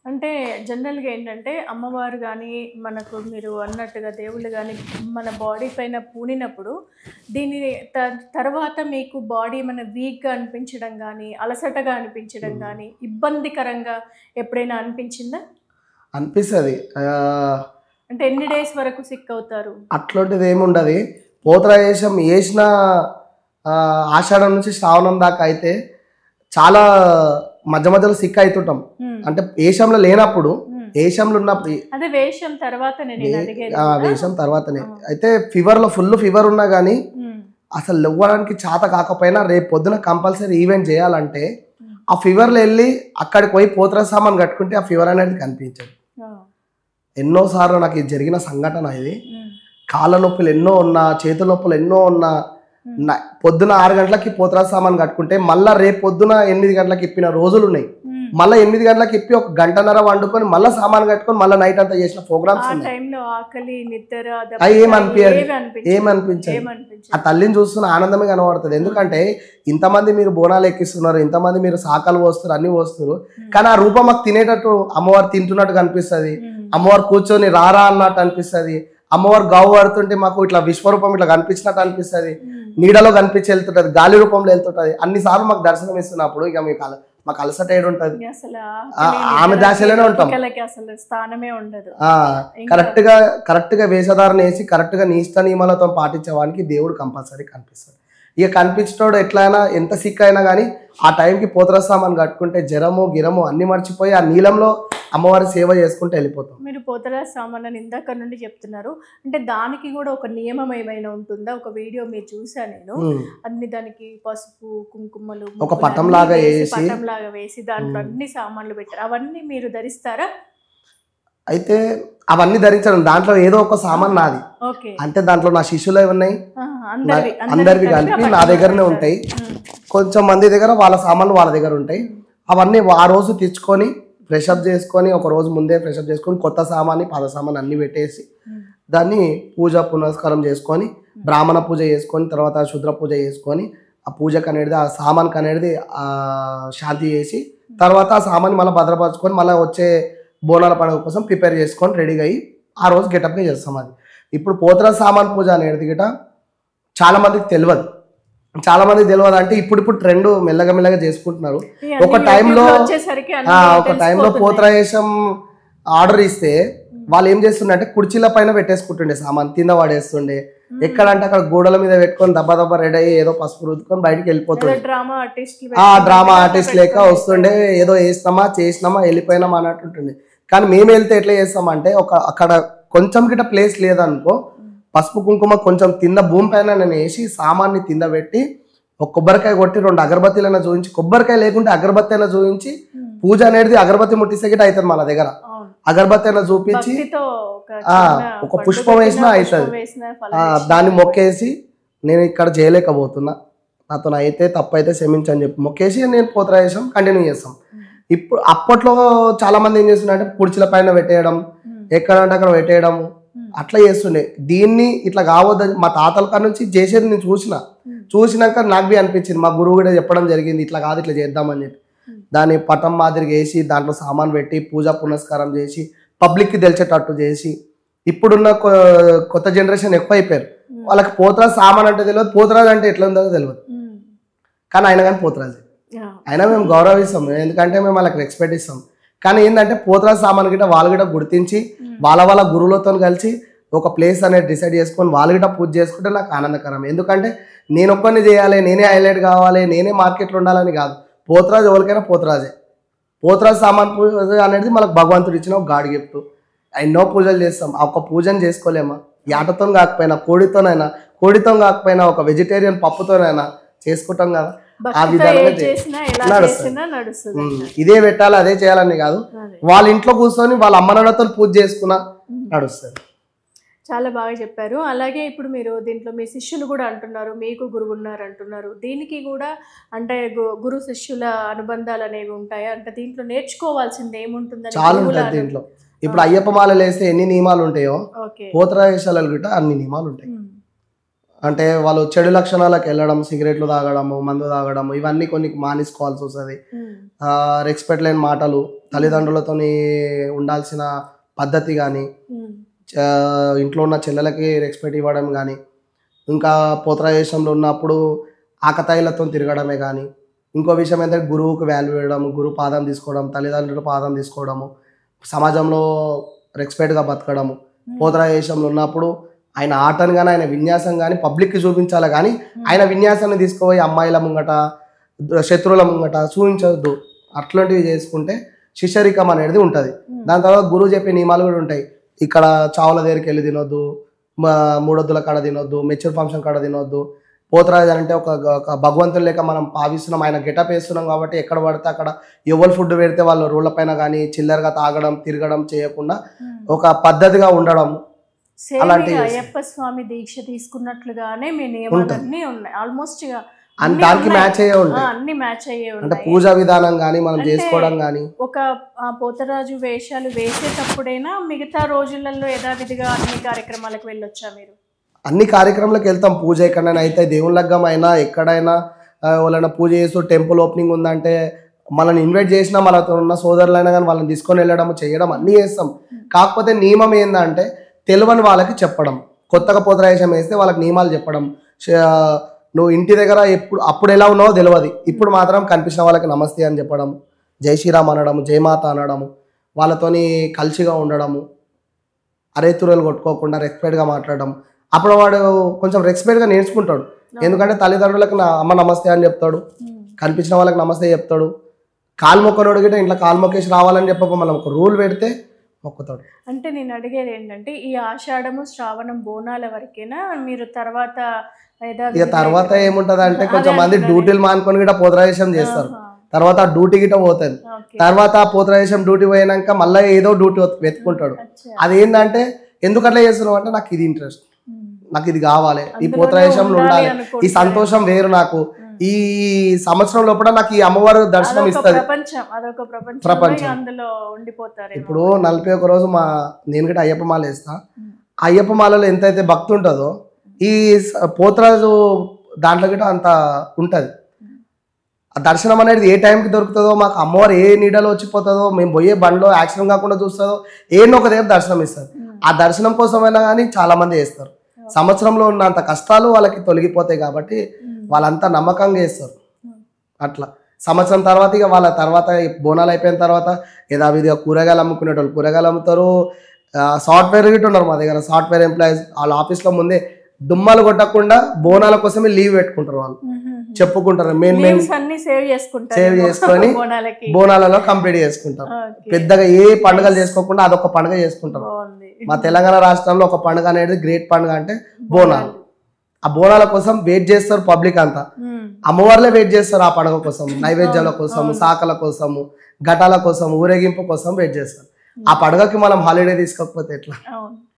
అంటే జనరల్‌గా ఏంటంటే అమ్మవారు గానీ, మనకు మీరు అన్నట్టుగా దేవుళ్ళు గానీ, మన బాడీ పైన పూనినప్పుడు దీని తర్వాత మీకు బాడీ ఏమన్నా వీక్‌గా అనిపించడం గానీ, అలసటగా అనిపించడం గానీ, ఇబ్బందికరంగా ఎప్పుడైనా అనిపించిందా? అనిపిస్తది. అంటే ఎన్ని డేస్ వరకు సిక్ అవుతారు? అట్లాంటిదేముండది. పోతరాయేశం ఏసిన ఆషాఢం నుంచి శ్రావణం దాకా అయితే చాలా మధ్య మధ్యలో సిక్ అయితుంటాం. అంటే ఏషంలో లేనప్పుడు, ఏషంలో ఉన్నప్పుడు అదే వేషం తర్వాతనే నేను అడిగేది. వేషం తర్వాతనే. అయితే ఫీవర్‌లో ఫుల్ ఫీవర్ ఉన్నా గానీ అసలు లెవ్వడానికి చేత కాకపోయినా రేపు పొద్దున కంపల్సరీ ఈవెంట్ చేయాలంటే ఆ ఫీవర్‌లో వెళ్ళి అక్కడికి పోయి పోతరా సామాన్ కట్టుకుంటే ఆ ఫీవర్ అనేది కనిపించదు. ఎన్నోసార్లు నాకు ఇది జరిగిన సంఘటన ఇది. కాళ్ళ నొప్పులు ఎన్నో ఉన్నా, చేతుల నొప్పులు ఎన్నో ఉన్నా, పొద్దున 6 గంటలకి పోతరా సామాన్ కట్టుకుంటే మళ్ళీ రేపు పొద్దున 8 గంటలకు ఇప్పిన రోజులు ఉన్నాయి. మళ్ళీ 8 గంటలకు ఇప్పి ఒక గంటన్నర వండుకొని మళ్ళీ సామాన్ కట్టుకొని మళ్ళీ నైట్ అంతా చేసిన ప్రోగ్రామ్స్ ఉన్నాయి. ఏమనిపించదు. ఆ తల్లిని చూస్తున్న ఆనందమే కనబడుతుంది. ఎందుకంటే ఇంతమంది మీరు బోనాలు ఎక్కిస్తున్నారు, ఇంతమంది మీరు శాఖలు పోస్తున్నారు, అన్ని పోస్తున్నారు, కానీ ఆ రూపం మాకు తినేటట్టు అమ్మవారు తింటున్నట్టు కనిపిస్తుంది. అమ్మవారు కూర్చొని రారా అన్నట్టు అనిపిస్తుంది. అమ్మవారు గావు పడుతుంటే మాకు ఇట్లా విశ్వరూపం ఇట్లా కనిపించినట్టు అనిపిస్తుంది. నీడలో కనిపించి వెళ్తుంటది, గాలి రూపంలో వెళ్తుంటది. అన్నిసార్లు మాకు దర్శనం ఇస్తున్నప్పుడు ఇక మాకు అలసట ఏడు ఉంటది. ఆమె దాశలోనే ఉంటాం. కరెక్ట్ గా వేషధారణ వేసి కరెక్ట్ గా నిష్ట నియమాలతో పాటించేవానికి దేవుడు కంపల్సరీ కనిపిస్తాడు. ఇక కనిపించడం ఎట్లయినా ఎంత సిక్ అయినా కానీ ఆ టైంకి పోతరసామాన్ కట్టుకుంటే జ్వరము గిరము అన్ని మర్చిపోయి ఆ నీలంలో అమ్మవారి సేవ చేసుకుంటూ వెళ్ళిపోతాం. మీరు పోతరసామాన్ అని ఇందాక నుండి చెప్తున్నారు, అంటే దానికి కూడా ఒక నియమం ఏమైనా ఉంటుందా? ఒక వీడియో మీరు చూసా నేను, అన్ని దానికి పసుపు కుంకుమలు ఒక పటంలాగా వేసి దాంట్లో అన్ని సామాన్లు పెట్టారు, అవన్నీ మీరు ధరిస్తారా? అయితే అవన్నీ ధరించడం దాంట్లో ఏదో ఒక సామాన్ నాది. అంటే దాంట్లో నా శిష్యులు ఏమున్నాయి అందరివి కలిపి నా దగ్గరనే ఉంటాయి. కొంచెం మంది దగ్గర వాళ్ళ సామాన్లు వాళ్ళ దగ్గర ఉంటాయి. అవన్నీ ఆ రోజు తెచ్చుకొని ఫ్రెషప్ చేసుకొని, ఒక రోజు ముందే ఫ్రెషప్ చేసుకొని కొత్త సామాన్ని పాత సామాన్ అన్ని పెట్టేసి దాన్ని పూజ పునస్కారం చేసుకొని బ్రాహ్మణ పూజ చేసుకొని తర్వాత శుద్ర పూజ చేసుకొని ఆ పూజకు అనేది ఆ సామాన్కి అనేది శాంతి చేసి తర్వాత ఆ సామాన్ని మళ్ళీ భద్రపరచుకొని మళ్ళీ వచ్చే బోనాల పండుగ కోసం ప్రిపేర్ చేసుకొని రెడీగా అయ్యి ఆ రోజు గెటప్గా చేస్తాం. అది ఇప్పుడు పోతరా సామాన్ పూజ అనేది గిట చాలా మందికి తెలియదు. అంటే ఇప్పుడు ట్రెండ్ మెల్లగా చేసుకుంటున్నారు. ఒక టైంలో పోతరాయేశం ఆర్డర్ ఇస్తే వాళ్ళు ఏం చేస్తుండే కుర్చీల పైన పెట్టేసుకుంటుండే సామాన్, కింద వాడేస్తుండే. ఎక్కడంటే అక్కడ గోడల మీద పెట్టుకొని దబ్బా రెడీ అయ్యి ఏదో పసుపు రుద్దుకొని బయటికి వెళ్ళిపోతుండే. డ్రామా ఆర్టిస్ట్ లేక వస్తుండే, ఏదో వేసినామా చేసినామా వెళ్ళిపోయినామా అన్నట్టు ఉంటుంది. కానీ మేము వెళ్తే ఎట్లా చేస్తామంటే అక్కడ కొంచెం గిట్ట ప్లేస్ లేదనుకో పసుపు కుంకుమ కొంచెం కింద భూమి పైన నేను వేసి సామాన్ని కింద పెట్టి ఒక కొబ్బరికాయ కొట్టి 2 అగరబత్తీలైనా చూపించి, కొబ్బరికాయ లేకుంటే అగరబత్తి అయినా చూపించి పూజ అనేది అగరబత్తి ముట్టిస్తే గిట్ట అవుతుంది. మన దగ్గర అగరబత్తి అయినా చూపించి ఒక పుష్పం వేసినా అవుతుంది. దాన్ని మొక్కేసి నేను ఇక్కడ చేయలేకపోతున్నా, నాతో అయితే తప్పైతే క్షమించని చెప్పి మొక్కేసి నేను పోతరాయేశం కంటిన్యూ చేస్తాం. ఇప్పుడు అప్పట్లో చాలా మంది ఏం చేస్తుండే కుర్చీల పైన పెట్టేయడం, ఎక్కడంటే అక్కడ పెట్టేయడం అట్లా చేస్తుండే. దీన్ని ఇట్లా కావద్దని మా తాతల కాడ నుంచి చేసేది నేను చూసినాక నాకు బి అనిపించింది. మా గురువు కూడా చెప్పడం జరిగింది, ఇట్లా కాదు ఇట్లా చేద్దామని చెప్పి. దాన్ని పటం మాదిరిగా వేసి దాంట్లో సామాన్ పెట్టి పూజా పునస్కారం చేసి పబ్లిక్కి తెలిసేటట్టు చేసి, ఇప్పుడున్న కొత్త జనరేషన్ ఎక్కువ అయిపోయారు. వాళ్ళకి పోతరాజు సామాన్ అంటే తెలియదు, పోతరాజు అంటే ఎట్లా ఉందో తెలియదు. కానీ ఆయన కానీ పోతరాజు అయినా మేము గౌరవిస్తాం, ఎందుకంటే మేము వాళ్ళకి రెస్పెక్ట్ ఇస్తాం. కానీ ఏంటంటే పోతరాజు సామాన్ గిట్ట వాళ్ళు గిట్ట గుర్తించి వాళ్ళ గురువులతో కలిసి ఒక ప్లేస్ అనేది డిసైడ్ చేసుకొని వాళ్ళు గిట్ట పూజ చేసుకుంటే నాకు ఆనందకరం. ఎందుకంటే నేను ఒక్కరిని చేయాలి, నేనే హైలైట్ కావాలి, నేనే మార్కెట్లో ఉండాలని కాదు. పోతరాజు ఎవరికైనా పోతరాజు సామాన్ పూజ అనేది మనకు భగవంతుడు ఇచ్చిన ఒక గాడ్ గిఫ్ట్. ఎన్నో పూజలు చేస్తాం, ఆ ఒక్క పూజను చేసుకోలేమా? యాటతో కాకపోయినా కోడితో కాకపోయినా ఒక వెజిటేరియన్ పప్పుతోనైనా చేసుకుంటాం కదా. ఆ విధానంగా నడుస్తుంది. ఇదే పెట్టాలి అదే చేయాలని కాదు, వాళ్ళ ఇంట్లో కూర్చొని వాళ్ళ అమ్మనాన్నతో పూజ చేసుకున్నా నడుస్తుంది. చాలా బాగా చెప్పారు. అలాగే ఇప్పుడు మీరు దీంట్లో మీ శిష్యులు కూడా అంటున్నారు, మీకు గురువు ఉన్నారు అంటున్నారు. దీనికి కూడా అంటే గురు శిష్యుల అనుబంధాలు అనేవి ఉంటాయా? అంటే దీంట్లో నేర్చుకోవాల్సింది ఏముంటుందని? చాలా ఉంటుంది దీంట్లో. ఇప్పుడు అయ్యప్ప మాలలు వేస్తే ఎన్ని నియమాలు ఉంటాయో పోతరాయేశాలలో గిట్ట అన్ని నియమాలు ఉంటాయి. అంటే వాళ్ళు చెడు లక్షణాలకు వెళ్ళడం, సిగరెట్లు తాగడము, మందు తాగడము, ఇవన్నీ కొన్ని మానేసుకోవాల్సి వస్తుంది. రెస్పెక్ట్ లేని మాటలు, తల్లిదండ్రులతోని ఉండాల్సిన పద్ధతి కానీ, ఇంట్లో ఉన్న చెల్లెలకి రెస్పెక్ట్ ఇవ్వడం కానీ, ఇంకా పోతరాజేశంలో ఉన్నప్పుడు ఆకతాయిలతో తిరగడమే కానీ, ఇంకో విషయం ఏంటంటే గురువుకు వాల్యూ ఇవ్వడం, గురువు పాదం తీసుకోవడం, తల్లిదండ్రుల పాదం తీసుకోవడము, సమాజంలో రెస్పెక్ట్గా బతకడము. పోతరాజేశంలో ఉన్నప్పుడు ఆయన ఆటను కానీ ఆయన విన్యాసం కానీ పబ్లిక్కి చూపించాలి, కానీ ఆయన విన్యాసాన్ని తీసుకుపోయి అమ్మాయిల ముంగట, శత్రువుల ముంగట చూపించవద్దు. అట్లాంటివి చేసుకుంటే శిష్యరికం అనేది ఉంటుంది. దాని తర్వాత గురువు చెప్పే నియమాలు కూడా ఉంటాయి. ఇక్కడ చావుల దగ్గరికి వెళ్ళి తినొద్దు, మూడొద్దుల కాడ తినొద్దు, మెచ్యూర్ ఫంక్షన్ కాడ తినొద్దు. పోతరాజు అంటే ఒక భగవంతుని లేక మనం భావిస్తున్నాం, ఆయన గెటప్ వేస్తున్నాం కాబట్టి ఎక్కడ పడితే అక్కడ ఎవరు ఫుడ్ పెడితే వాళ్ళు రోడ్ల పైన కానీ చిల్లరగా తాగడం, తిరగడం చేయకుండా ఒక పద్ధతిగా ఉండడం. అలాంటి అయ్యప్ప స్వామి దీక్ష తీసుకున్నట్లుగానే మీ నియమాలన్నీ ఉన్నాయి ఆల్మోస్ట్. దానికి మ్యాచ్ అయ్యే ఉంటాయి, అన్ని మ్యాచ్ అయ్యే అంటే ఉంటాయి. పూజా విధానం కానీ మనం చేసుకోవడం కానీ. ఒక పోతరాజు వేషాలు వేసేటప్పుడైనా మిగతా రోజులలో యథావిధిగా అన్ని కార్యక్రమాలకు వెళ్ళొచ్చా మీరు? అన్ని కార్యక్రమాలకు వెళ్తాం. పూజ ఎక్కడైనా అయితే, దేవుని లగ్గం అయినా, ఎక్కడైనా వాళ్ళైనా పూజ చేస్తూ టెంపుల్ ఓపెనింగ్ ఉందంటే మనల్ని ఇన్వైట్ చేసినా, మనతో ఉన్న సోదరులైనా కానీ వాళ్ళని తీసుకొని వెళ్ళడం, చేయడం అన్నీ చేస్తాం. కాకపోతే నియమం ఏంటంటే తెలియని వాళ్ళకి చెప్పడం, కొత్తగా పోతరాజేశం వేస్తే వాళ్ళకి నియమాలు చెప్పడం. నువ్వు ఇంటి దగ్గర అప్పుడు ఎలా ఉన్నావో తెలియదు, ఇప్పుడు మాత్రం కనిపించిన వాళ్ళకి నమస్తే అని చెప్పడం, జై శ్రీరామ్ అనడము, జయమాత అనడము, వాళ్ళతోని కలిసిగా ఉండడము, అరేతురలు కొట్టుకోకుండా రెస్పెక్ట్గా మాట్లాడడం. అప్పుడు వాడు కొంచెం రెస్పెక్ట్గా నేర్చుకుంటాడు. ఎందుకంటే తల్లిదండ్రులకు అమ్మ నమస్తే అని చెప్తాడు, కనిపించిన వాళ్ళకి నమస్తే చెప్తాడు. కాలు మొక్కనోడు గిట్ట ఇంట్లో కాలు మొక్కేసి రావాలని చెప్పక మనం ఒక రూల్ పెడితే మొక్కుతాడు. అంటే నేను అడిగేది ఏంటంటే ఈ ఆషాఢము, శ్రావణం బోనాల వరకేనా? మీరు తర్వాత ఇక తర్వాత ఏముంటది అంటే కొంచెం మంది డ్యూటీలు మానుకొని గిట్ట పోతరాజేశం చేస్తారు. తర్వాత ఆ డ్యూటీ గిట్ట పోతుంది. తర్వాత ఆ పోతరాజేశం డ్యూటీ పోయినాక మళ్ళీ ఏదో డ్యూటీ వెతుకుంటాడు. అదేంటంటే ఎందుకు అట్లా చేస్తున్నావు అంటే నాకు ఇది ఇంట్రెస్ట్, నాకు ఇది కావాలి, ఈ పోతరాజేశంలో ఉండాలి, ఈ సంతోషం వేరు నాకు, ఈ సంవత్సరం లోపల నాకు ఈ అమ్మవారు దర్శనం ఇస్తుంది. ప్రపంచం. ఇప్పుడు 41 రోజు నేను గిట్ట అయ్యప్ప మాల వేస్తా. అయ్యప్ప మాలలో ఎంతైతే భక్తి ఉంటుందో ఈ పోతరాజు దాంట్లో గిట్ట అంత ఉంటది. ఆ దర్శనం అనేది ఏ టైంకి దొరుకుతుందో, మాకు అమ్మవారు ఏ నీడలో వచ్చిపోతుందో, మేము పోయే బండ్లో యాక్సిడెంట్ కాకుండా చూస్తుందో, ఏదో ఒక దగ్గర దర్శనం ఇస్తుంది. ఆ దర్శనం కోసమైనా కానీ చాలా మంది చేస్తారు. సంవత్సరంలో ఉన్నంత కష్టాలు వాళ్ళకి తొలగిపోతాయి కాబట్టి వాళ్ళంతా నమ్మకంగా చేస్తారు. అట్లా సంవత్సరం తర్వాత ఇక వాళ్ళ తర్వాత బోనాలు అయిపోయిన తర్వాత యథావిధిగా కూరగాయలు అమ్ముకునేటోళ్ళు కూరగాయలు అమ్ముతారు. సాఫ్ట్వేర్ గిట్ట ఉన్నారు మా దగ్గర, సాఫ్ట్వేర్ ఎంప్లాయీస్. వాళ్ళ ఆఫీస్లో ముందే దుమ్మాలు కొట్టకుండా బోనాల కోసమే లీవ్ పెట్టుకుంటారు. వాళ్ళు చెప్పుకుంటారు, సేవ్ చేసుకొని బోనాలలో కంప్లీట్ చేసుకుంటారు. పెద్దగా ఏ పండుగలు చేసుకోకుండా అదొక పండుగ చేసుకుంటారు. మా తెలంగాణ రాష్ట్రంలో ఒక పండుగ అనేది గ్రేట్ పండుగ అంటే బోనాలు. ఆ బోనాల కోసం వెయిట్ చేస్తారు పబ్లిక్ అంతా. అమ్మవార్లే వెయిట్ చేస్తారు ఆ పండుగ కోసం, నైవేద్యాల కోసము, సాకల కోసము, ఘటాల కోసం, ఊరేగింపు కోసం వెయిట్ చేస్తారు. ఆ పండుగకి మనం హాలిడే తీసుకోకపోతే ఎట్లా?